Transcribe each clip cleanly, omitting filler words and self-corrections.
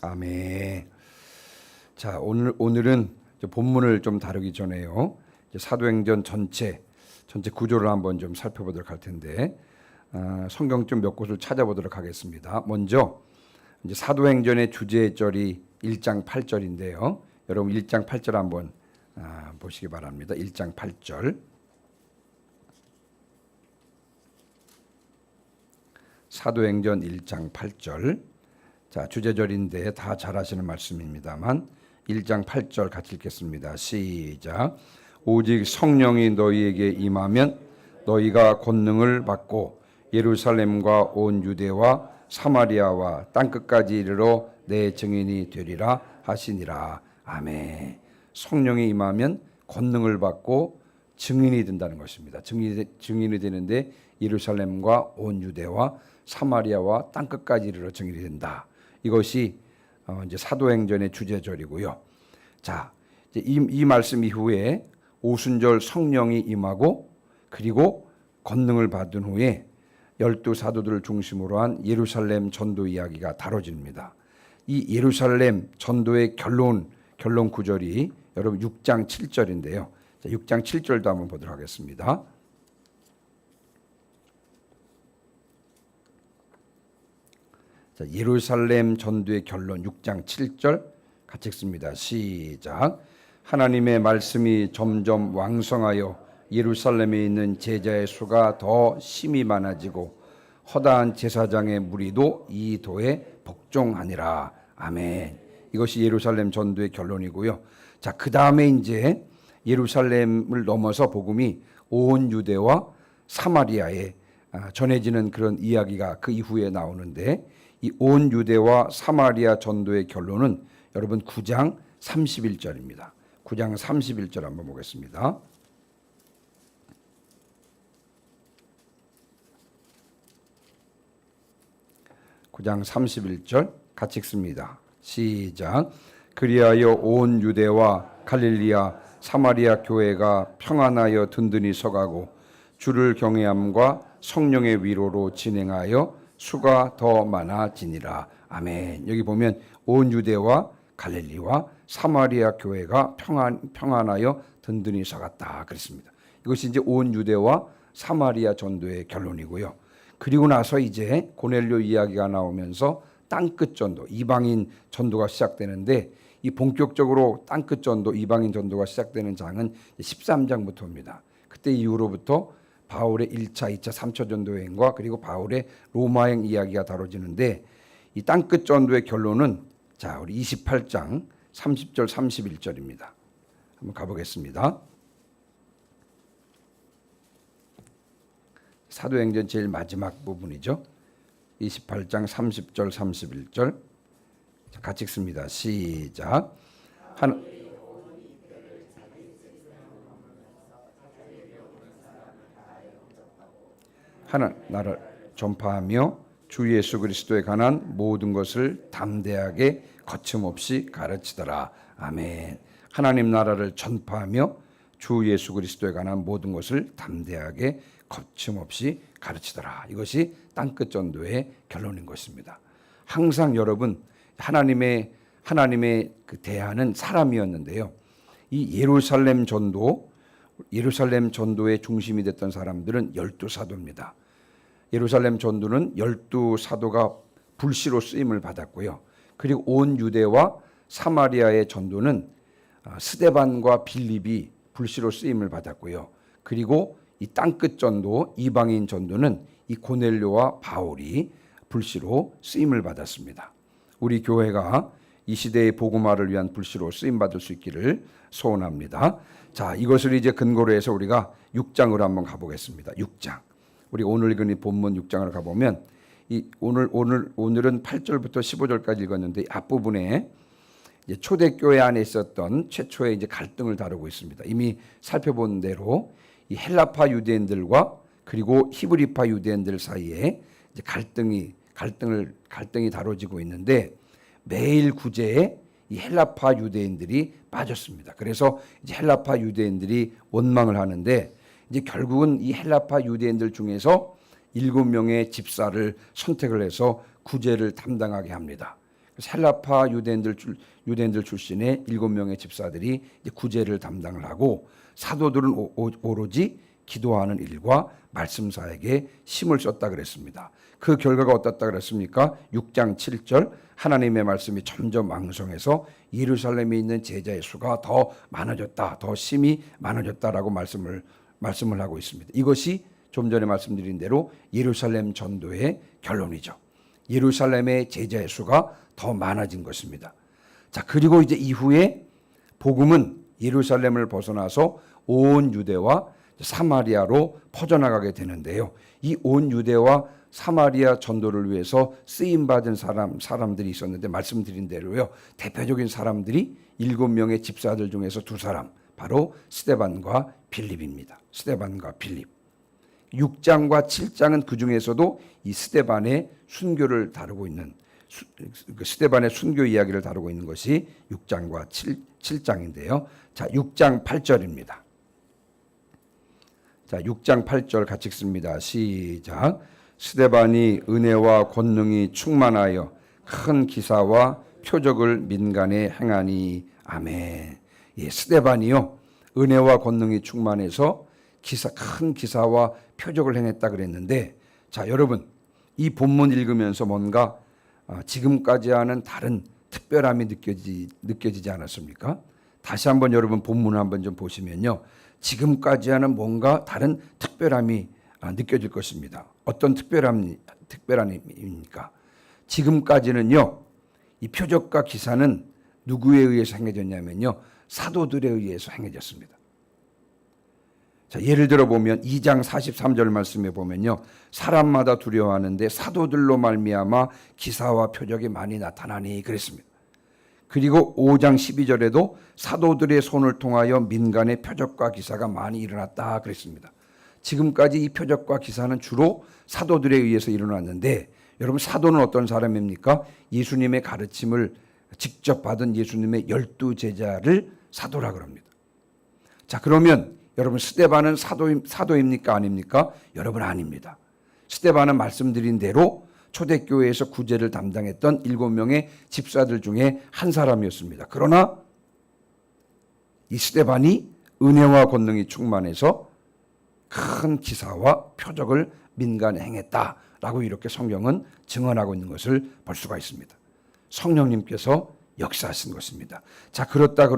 아멘. 자, 오늘은 본문을 좀 다루기 전에요. 사도행전 전체 구조를 한번 좀 살펴보도록 할 텐데, 성경 좀 몇 곳을 찾아보도록 하겠습니다. 먼저 이제 사도행전의 주제절이 1장 8절인데요. 여러분 1장 8절 한번 보시기 바랍니다. 1장 8절. 사도행전 1장 8절. 자, 주제절인데 다 잘 아시는 말씀입니다만 1장 8절 같이 읽겠습니다. 시작. 오직 성령이 너희에게 임하면 너희가 권능을 받고 예루살렘과 온 유대와 사마리아와 땅끝까지 이르러 내 증인이 되리라 하시니라. 아멘. 성령이 임하면 권능을 받고 증인이 된다는 것입니다. 증인이 되는데 예루살렘과 온 유대와 사마리아와 땅끝까지 이르러 증인이 된다. 이것이 이제 사도행전의 주제절이고요. 자, 이제 이 말씀 이후에 오순절 성령이 임하고 그리고 권능을 받은 후에 12사도들을 중심으로 한 예루살렘 전도 이야기가 다뤄집니다. 이 예루살렘 전도의 결론 구절이 여러분 6장 7절인데요. 자, 6장 7절도 한번 보도록 하겠습니다. 자, 예루살렘 전도의 결론 6장 7절 같이 읽습니다. 시작. 하나님의 말씀이 점점 왕성하여 예루살렘에 있는 제자의 수가 더 심히 많아지고 허다한 제사장의 무리도 이 도에 복종하니라. 아멘. 이것이 예루살렘 전도의 결론이고요. 자, 그 다음에 이제 예루살렘을 넘어서 복음이 온 유대와 사마리아에 전해지는 그런 이야기가 그 이후에 나오는데, 이 온 유대와 사마리아 전도의 결론은 여러분 9장 31절입니다. 9장 31절 한번 보겠습니다. (9장 31절) 같이 읽습니다. 시작. 그리하여 온 유대와 갈릴리아 사마리아 교회가 평안하여 든든히 서가고 주를 경외함과 성령의 위로로 진행하여 수가 더 많아지니라. 아멘. 여기 보면 온 유대와 갈릴리와 사마리아 교회가 평안하여 든든히 서갔다 그랬습니다. 이것이 이제 온 유대와 사마리아 전도의 결론이고요. 그리고 나서 이제 고넬료 이야기가 나오면서 땅끝 전도, 이방인 전도가 시작되는데, 이 본격적으로 땅끝 전도, 이방인 전도가 시작되는 장은 13장부터입니다. 그때 이후로부터 바울의 1차, 2차, 3차 전도 여행과 그리고 바울의 로마행 이야기가 다뤄지는데, 이 땅끝 전도의 결론은 자, 우리 28장 30절 31절입니다. 한번 가보겠습니다. 사도행전 제일 마지막 부분이죠. 28장 30절 31절 같이 읽습니다. 시작. 하나나라를 전파하며 주 예수 그리스도에 관한 모든 것을 담대하게 거침없이 가르치더라. 아멘. 하나님 나라를 전파하며 주 예수 그리스도에 관한 모든 것을 담대하게 거침없이 가르치더라. 이것이 땅끝 전도의 결론인 것입니다. 항상 여러분 하나님의 그 대안은 사람이었는데요. 이 예루살렘 전도의 중심이 됐던 사람들은 12사도입니다. 예루살렘 전도는 12사도가 불시로 쓰임을 받았고요. 그리고 온 유대와 사마리아의 전도는 스데반과 빌립이 불시로 쓰임을 받았고요. 그리고 이 땅끝 전도, 이방인 전도는 이 고넬료와 바울이 불시로 쓰임을 받았습니다. 우리 교회가 이 시대의 복음화를 위한 불시로 쓰임 받을 수 있기를 소원합니다. 자, 이것을 이제 근거로 해서 우리가 6장으로 한번 가보겠습니다. 6장. 우리 오늘 읽은 이 본문 6장을 가보면 오늘은 8절부터 15절까지 읽었는데, 앞부분에 이제 초대교회 안에 있었던 최초의 이제 갈등을 다루고 있습니다. 이미 살펴본 대로 이 헬라파 유대인들과 그리고 히브리파 유대인들 사이에 이제 갈등이 다뤄지고 있는데, 매일 구제에 이 헬라파 유대인들이 빠졌습니다. 그래서 이제 헬라파 유대인들이 원망을 하는데, 이제 결국은 이 헬라파 유대인들 중에서 7명의 집사를 선택을 해서 구제를 담당하게 합니다. 헬라파 유대인들 출신의 7명의 집사들이 이제 구제를 담당을 하고, 사도들은 오로지 기도하는 일과 말씀 사역에 힘을 썼다 그랬습니다. 그 결과가 어떻다 그랬습니까? 6장 7절, 하나님의 말씀이 점점 왕성해서 예루살렘에 있는 제자의 수가 더 많아졌다, 더 심히 많아졌다라고 말씀을 하고 있습니다. 이것이 좀 전에 말씀드린 대로 예루살렘 전도의 결론이죠. 예루살렘의 제자의 수가 더 많아진 것입니다. 자, 그리고 이제 이후에 복음은 예루살렘을 벗어나서 온 유대와 사마리아로 퍼져나가게 되는데요. 이 온 유대와 사마리아 전도를 위해서 쓰임받은 사람들이 있었는데, 말씀드린 대로요, 대표적인 사람들이 7명의 집사들 중에서 2사람, 바로 스데반과 빌립입니다. 스데반과 빌립. 6장과 7장은 그 중에서도 이 스데반의 순교를 다루고 있는, 스데반의 순교 이야기를 다루고 있는 것이 6장과 7장인데요. 자, 6장 8절입니다. 자, 6장 8절 같이 읽습니다. 시작. 스데반이 은혜와 권능이 충만하여 큰 기사와 표적을 민간에 행하니. 아멘. 예, 스데반이요, 은혜와 권능이 충만해서 큰 기사와 표적을 행했다 그랬는데, 자, 여러분, 이 본문 읽으면서 뭔가 지금까지와는 다른 특별함이 느껴지지 않았습니까? 다시 한번 여러분 본문을 한번 좀 보시면요, 지금까지와는 뭔가 다른 특별함이 느껴질 것입니다. 어떤 특별함입니까? 지금까지는요, 이 표적과 기사는 누구에 의해서 행해졌냐면요, 사도들에 의해서 행해졌습니다. 자, 예를 들어 보면 2장 43절 말씀에 보면요, 사람마다 두려워하는데 사도들로 말미암아 기사와 표적이 많이 나타나니 그랬습니다. 그리고 5장 12절에도 사도들의 손을 통하여 민간의 표적과 기사가 많이 일어났다 그랬습니다. 지금까지 이 표적과 기사는 주로 사도들에 의해서 일어났는데, 여러분, 사도는 어떤 사람입니까? 예수님의 가르침을 직접 받은 예수님의 12제자를 사도라 그럽니다. 자, 그러면 여러분, 스데반은 사도입니까? 아닙니까? 여러분, 아닙니다. 스데반은 말씀드린 대로 초대교회에서 구제를 담당했던 7명의 집사들 중에 한 사람이었습니다. 그러나 이 스데반이 은혜와 권능이 충만해서 큰 기사와 표적을 민간에 행했다라고 이렇게 성경은 증언하고 있는 것을 볼 수가 있습니다. 성령님께서 역사하신 것입니다. 자, 그렇다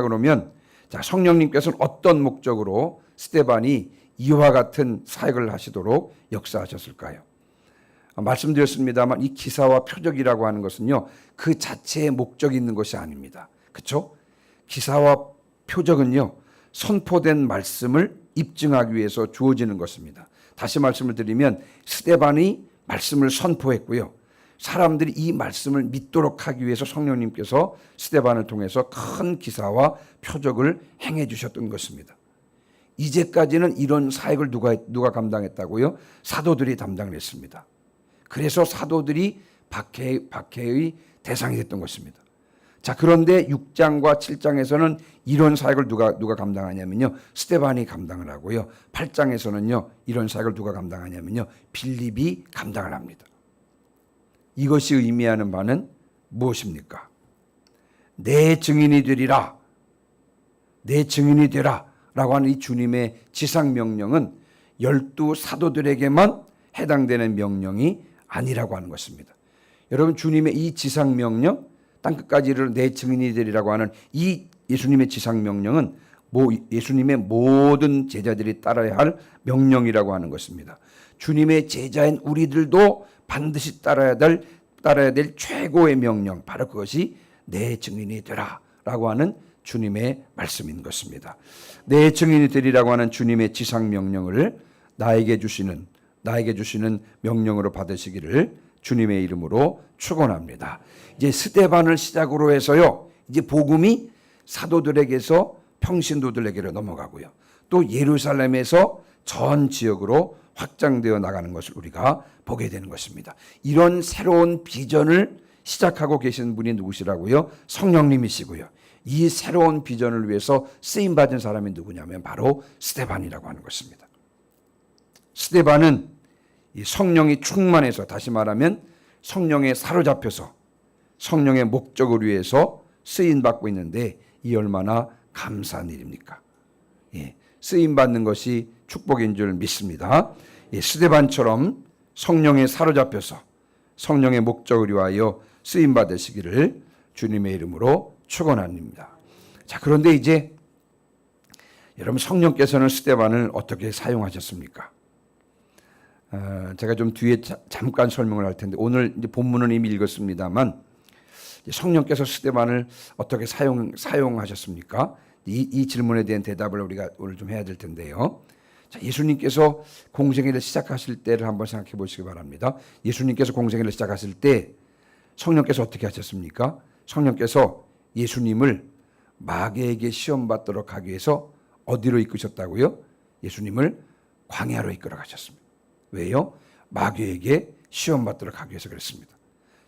그러면, 자, 성령님께서는 어떤 목적으로 스데반이 이와 같은 사역을 하시도록 역사하셨을까요? 말씀드렸습니다만 이 기사와 표적이라고 하는 것은요, 그 자체의 목적이 있는 것이 아닙니다. 그렇죠? 기사와 표적은요, 선포된 말씀을 입증하기 위해서 주어지는 것입니다. 다시 말씀을 드리면, 스데반이 말씀을 선포했고요, 사람들이 이 말씀을 믿도록 하기 위해서 성령님께서 스데반을 통해서 큰 기사와 표적을 행해 주셨던 것입니다. 이제까지는 이런 사역을 누가 감당했다고요? 사도들이 담당을 했습니다. 그래서 사도들이 박해의 대상이 됐던 것입니다. 자, 그런데 6장과 7장에서는 이런 사역을 누가 감당하냐면요, 스데반이 감당을 하고요, 8장에서는요, 이런 사역을 누가 감당하냐면요, 빌립이 감당을 합니다. 이것이 의미하는 바는 무엇입니까? 내 증인이 되리라, 내 증인이 되라 라고 하는 이 주님의 지상명령은 12사도들에게만 해당되는 명령이 아니라고 하는 것입니다. 여러분, 주님의 이 지상명령, 땅끝까지 이르러 내 증인이 되리라고 하는 이 예수님의 지상명령은 예수님의 모든 제자들이 따라야 할 명령이라고 하는 것입니다. 주님의 제자인 우리들도 반드시 따라야 될 최고의 명령, 바로 그것이 내 증인이 되라 라고 하는 주님의 말씀인 것입니다. 내 증인이 되리라고 하는 주님의 지상명령을 나에게 주시는 명령으로 받으시기를 주님의 이름으로 축원합니다. 이제 스데반을 시작으로 해서요, 이제 복음이 사도들에게서 평신도들에게로 넘어가고요, 또 예루살렘에서 전 지역으로 확장되어 나가는 것을 우리가 보게 되는 것입니다. 이런 새로운 비전을 시작하고 계신 분이 누구시라고요? 성령님이시고요. 이 새로운 비전을 위해서 쓰임받은 사람이 누구냐면 바로 스데반이라고 하는 것입니다. 스데반은 이 성령이 충만해서, 다시 말하면 성령에 사로잡혀서 성령의 목적을 위해서 쓰임 받고 있는데 이 얼마나 감사한 일입니까? 쓰임 받는 것이 축복인 줄 믿습니다. 스데반처럼 성령에 사로잡혀서 성령의 목적을 위하여 쓰임 받으시기를 주님의 이름으로 축원합니다. 자, 그런데 이제 여러분, 성령께서는 스데반을 어떻게 사용하셨습니까? 제가 좀 뒤에 잠깐 설명을 할 텐데, 오늘 이제 본문은 이미 읽었습니다만 성령께서 스데반을 어떻게 사용하셨습니까? 이 질문에 대한 대답을 우리가 오늘 좀 해야 될 텐데요. 자, 예수님께서 공생애를 시작하실 때를 한번 생각해 보시기 바랍니다. 예수님께서 공생애를 시작하실 때 성령께서 어떻게 하셨습니까? 성령께서 예수님을 마귀에게 시험 받도록 하기 위해서 어디로 이끄셨다고요? 예수님을 광야로 이끌어 가셨습니다. 왜요? 마귀에게 시험 받도록 하기 위해서 그랬습니다.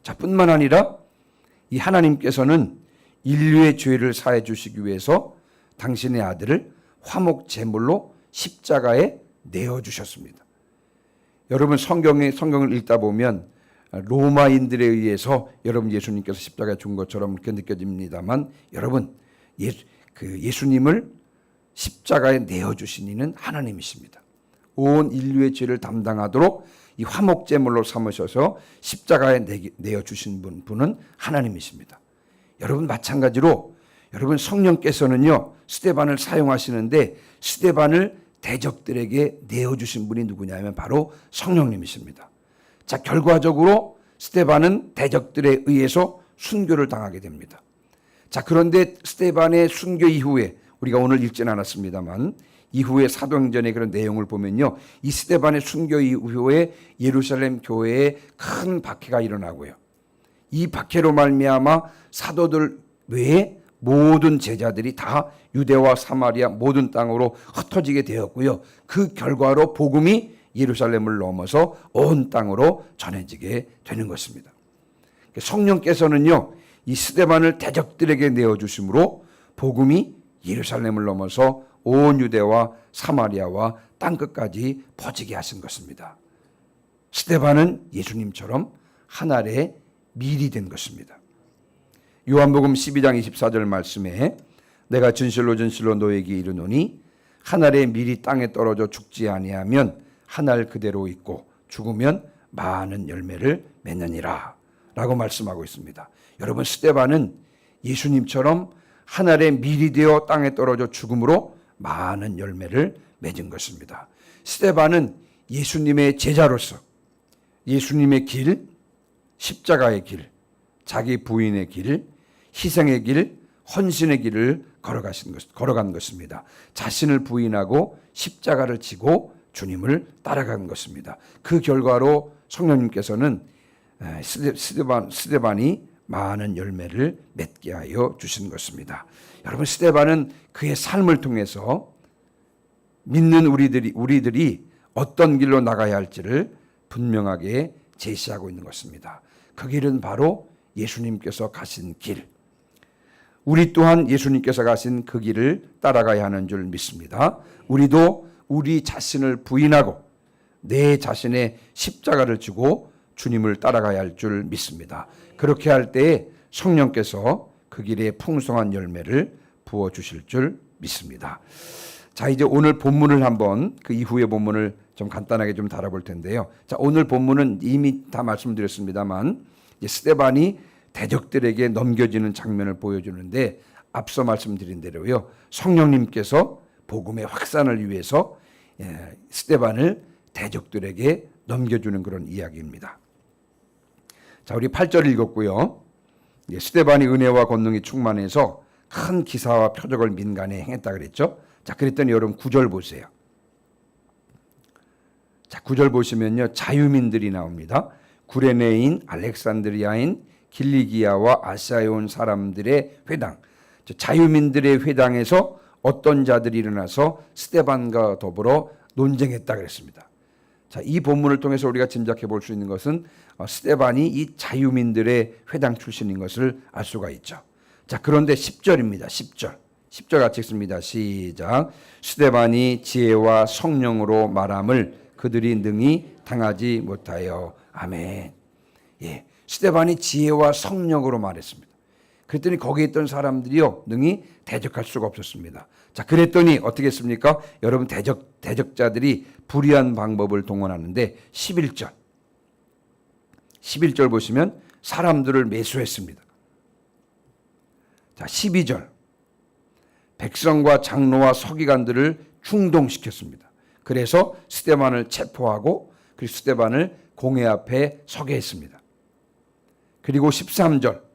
자, 뿐만 아니라 이 하나님께서는 인류의 죄를 사해 주시기 위해서 당신의 아들을 화목 제물로 십자가에 내어 주셨습니다. 여러분, 성경을 읽다 보면 로마인들에 의해서 여러분 예수님께서 십자가에 죽은 것처럼 그렇게 느껴집니다만, 여러분 예수님을 십자가에 내어 주신 이는 하나님이십니다. 온 인류의 죄를 담당하도록 이 화목제물로 삼으셔서 십자가에 내어 주신 분은 하나님이십니다. 여러분, 마찬가지로 여러분 성령께서는요 스데반을 사용하시는데 스데반을 대적들에게 내어 주신 분이 누구냐면 바로 성령님이십니다. 자, 결과적으로 스데반은 대적들에 의해서 순교를 당하게 됩니다. 자, 그런데 스데반의 순교 이후에 우리가 오늘 읽지는 않았습니다만 이후에 사도행전의 그런 내용을 보면요, 이 스데반의 순교 이후에 예루살렘 교회에 큰 박해가 일어나고요, 이 박해로 말미암아 사도들 외에 모든 제자들이 다 유대와 사마리아 모든 땅으로 흩어지게 되었고요, 그 결과로 복음이 예루살렘을 넘어서 온 땅으로 전해지게 되는 것입니다. 성령께서는요 이 스데반을 대적들에게 내어주심으로 복음이 예루살렘을 넘어서 온 유대와 사마리아와 땅끝까지 퍼지게 하신 것입니다. 스데반은 예수님처럼 하나의 밀이 된 것입니다. 요한복음 12장 24절 말씀에 내가 진실로 진실로 너에게 이르노니 한 알의 밀이 땅에 떨어져 죽지 아니하면 한 알 그대로 있고 죽으면 많은 열매를 맺느니라 라고 말씀하고 있습니다. 여러분, 스데반은 예수님처럼 한 알의 밀이 되어 땅에 떨어져 죽음으로 많은 열매를 맺은 것입니다. 스데반은 예수님의 제자로서 예수님의 길, 십자가의 길, 자기 부인의 길, 희생의 길, 헌신의 길을 걸어간 것입니다. 자신을 부인하고 십자가를 지고 주님을 따라간 것입니다. 그 결과로 성령님께서는 스데반이 많은 열매를 맺게 하여 주신 것입니다. 여러분, 스데반은 그의 삶을 통해서 믿는 우리들이 어떤 길로 나가야 할지를 분명하게 제시하고 있는 것입니다. 그 길은 바로 예수님께서 가신 길, 우리 또한 예수님께서 가신 그 길을 따라가야 하는 줄 믿습니다. 우리도 우리 자신을 부인하고 내 자신의 십자가를 지고 주님을 따라가야 할 줄 믿습니다. 그렇게 할 때에 성령께서 그 길에 풍성한 열매를 부어주실 줄 믿습니다. 자, 이제 오늘 본문을 한번 그 이후의 본문을 좀 간단하게 좀 다뤄볼 텐데요. 자, 오늘 본문은 이미 다 말씀드렸습니다만 스데반이 대적들에게 넘겨지는 장면을 보여주는데 앞서 말씀드린 대로요, 성령님께서 복음의 확산을 위해서 스데반을 대적들에게 넘겨주는 그런 이야기입니다. 자, 우리 8절 읽었고요. 스데반이 은혜와 권능이 충만해서 큰 기사와 표적을 민간에 행했다 그랬죠. 자, 그랬더니 여러분 9절 보세요. 자, 9절 보시면요, 자유민들이 나옵니다. 구레네인, 알렉산드리아인, 길리기아와 아시아에 온 사람들의 회당, 자유민들의 회당에서 어떤 자들이 일어나서 스데반과 더불어 논쟁했다 그랬습니다. 자, 이 본문을 통해서 우리가 짐작해 볼 수 있는 것은 스데반이 이 자유민들의 회당 출신인 것을 알 수가 있죠. 자, 그런데 10절입니다. 10절 같이 읽습니다. 시작. 스데반이 지혜와 성령으로 말함을 그들이 능히 당하지 못하여. 아멘. 예, 스데반이 지혜와 성령으로 말했습니다. 그랬더니 거기에 있던 사람들이요 능히 대적할 수가 없었습니다. 자, 그랬더니 어떻게 했습니까? 여러분, 대적자들이 불의한 방법을 동원하는데 11절 보시면 사람들을 매수했습니다. 자, 12절 백성과 장로와 서기관들을 충동시켰습니다. 그래서 스데반을 체포하고 그리고 스데반을 공회 앞에 서게 했습니다. 그리고 13절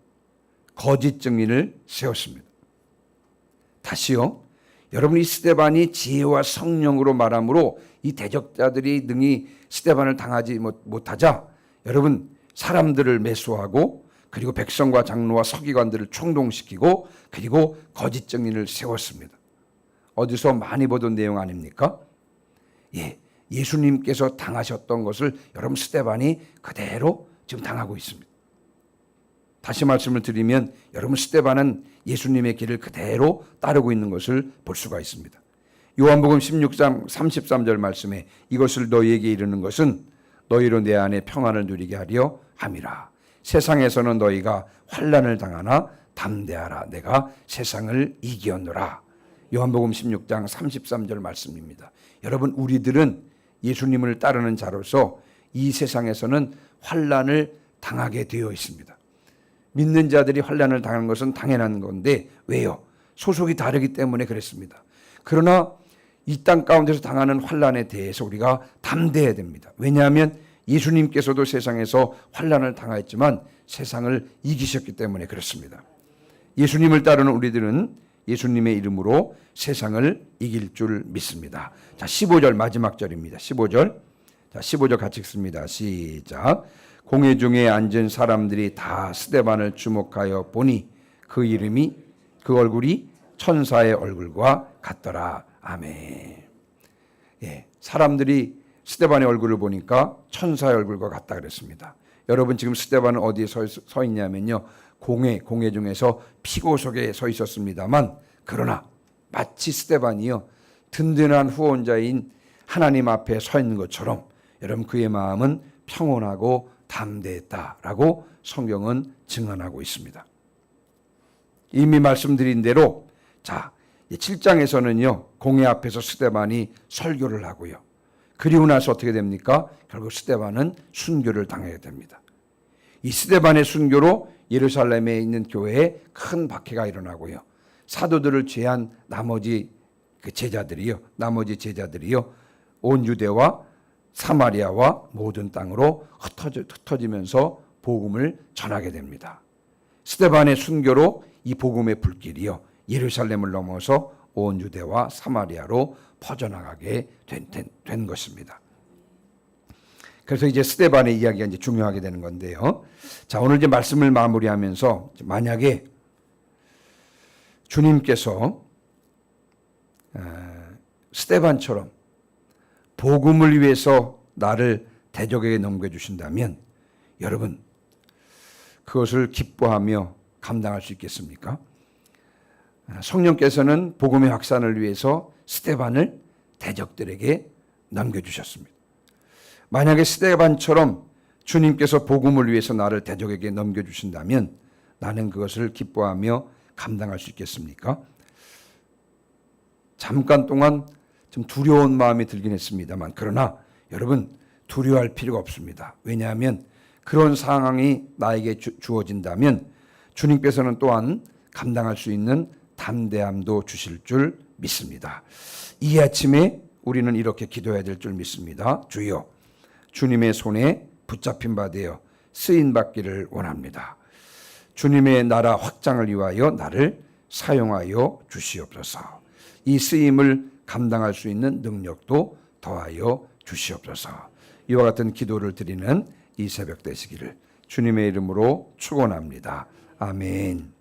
거짓 증인을 세웠습니다. 다시요. 여러분, 이 스데반이 지혜와 성령으로 말함으로 이 대적자들이 능히 스데반을 당하지 못하자 여러분, 사람들을 매수하고 그리고 백성과 장로와 서기관들을 충동시키고 그리고 거짓 증인을 세웠습니다. 어디서 많이 보던 내용 아닙니까? 예수님께서 당하셨던 것을 여러분, 스데반이 그대로 지금 당하고 있습니다. 다시 말씀을 드리면 여러분, 스데반은 예수님의 길을 그대로 따르고 있는 것을 볼 수가 있습니다. 요한복음 16장 33절 말씀에 이것을 너희에게 이르는 것은 너희로 내 안에 평안을 누리게 하려 함이라. 세상에서는 너희가 환난을 당하나 담대하라. 내가 세상을 이기었노라. 요한복음 16장 33절 말씀입니다. 여러분, 우리들은 예수님을 따르는 자로서 이 세상에서는 환난을 당하게 되어 있습니다. 믿는 자들이 환난을 당하는 것은 당연한 건데 왜요? 소속이 다르기 때문에 그렇습니다. 그러나 이 땅 가운데서 당하는 환난에 대해서 우리가 담대해야 됩니다. 왜냐하면 예수님께서도 세상에서 환난을 당하였지만 세상을 이기셨기 때문에 그렇습니다. 예수님을 따르는 우리들은 예수님의 이름으로 세상을 이길 줄 믿습니다. 자, 15절 마지막 절입니다. 15절. 자, 15절 같이 읽습니다. 시작. 공회 중에 앉은 사람들이 다 스데반을 주목하여 보니 그 얼굴이 천사의 얼굴과 같더라. 아멘. 사람들이 스데반의 얼굴을 보니까 천사의 얼굴과 같다 그랬습니다. 여러분, 지금 스데반은 어디에 서 있냐면요, 공회 중에서 피고석에 서 있었습니다만, 그러나 마치 스데반이요 든든한 후원자인 하나님 앞에 서 있는 것처럼 여러분, 그의 마음은 평온하고 담대했다라고 성경은 증언하고 있습니다. 이미 말씀드린 대로 자, 7장에서는요 공회 앞에서 스데반이 설교를 하고요, 그리고 나서 어떻게 됩니까? 결국 스데반은 순교를 당하게 됩니다. 이 스데반의 순교로 예루살렘에 있는 교회에 큰 박해가 일어나고요, 사도들을 제한 나머지 제자들이요 온 유대와 사마리아와 모든 땅으로 흩어지면서 복음을 전하게 됩니다. 스데반의 순교로 이 복음의 불길이요 예루살렘을 넘어서 온 유대와 사마리아로 퍼져나가게 된 것입니다. 그래서 이제 스데반의 이야기가 이제 중요하게 되는 건데요. 자, 오늘 이제 말씀을 마무리하면서 만약에 주님께서 스데반처럼 복음을 위해서 나를 대적에게 넘겨주신다면 여러분, 그것을 기뻐하며 감당할 수 있겠습니까? 성령께서는 복음의 확산을 위해서 스데반을 대적들에게 넘겨주셨습니다. 만약에 스데반처럼 주님께서 복음을 위해서 나를 대적에게 넘겨주신다면 나는 그것을 기뻐하며 감당할 수 있겠습니까? 잠깐 동안 좀 두려운 마음이 들긴 했습니다만, 그러나 여러분, 두려워할 필요가 없습니다. 왜냐하면 그런 상황이 나에게 주어진다면 주님께서는 또한 감당할 수 있는 담대함도 주실 줄 믿습니다. 이 아침에 우리는 이렇게 기도해야 될 줄 믿습니다. 주여, 주님의 손에 붙잡힌 바 되어 쓰임 받기를 원합니다. 주님의 나라 확장을 위하여 나를 사용하여 주시옵소서. 이 쓰임을 감당할 수 있는 능력도 더하여 주시옵소서. 이와 같은 기도를 드리는 이 새벽 되시기를 주님의 이름으로 축원합니다. 아멘.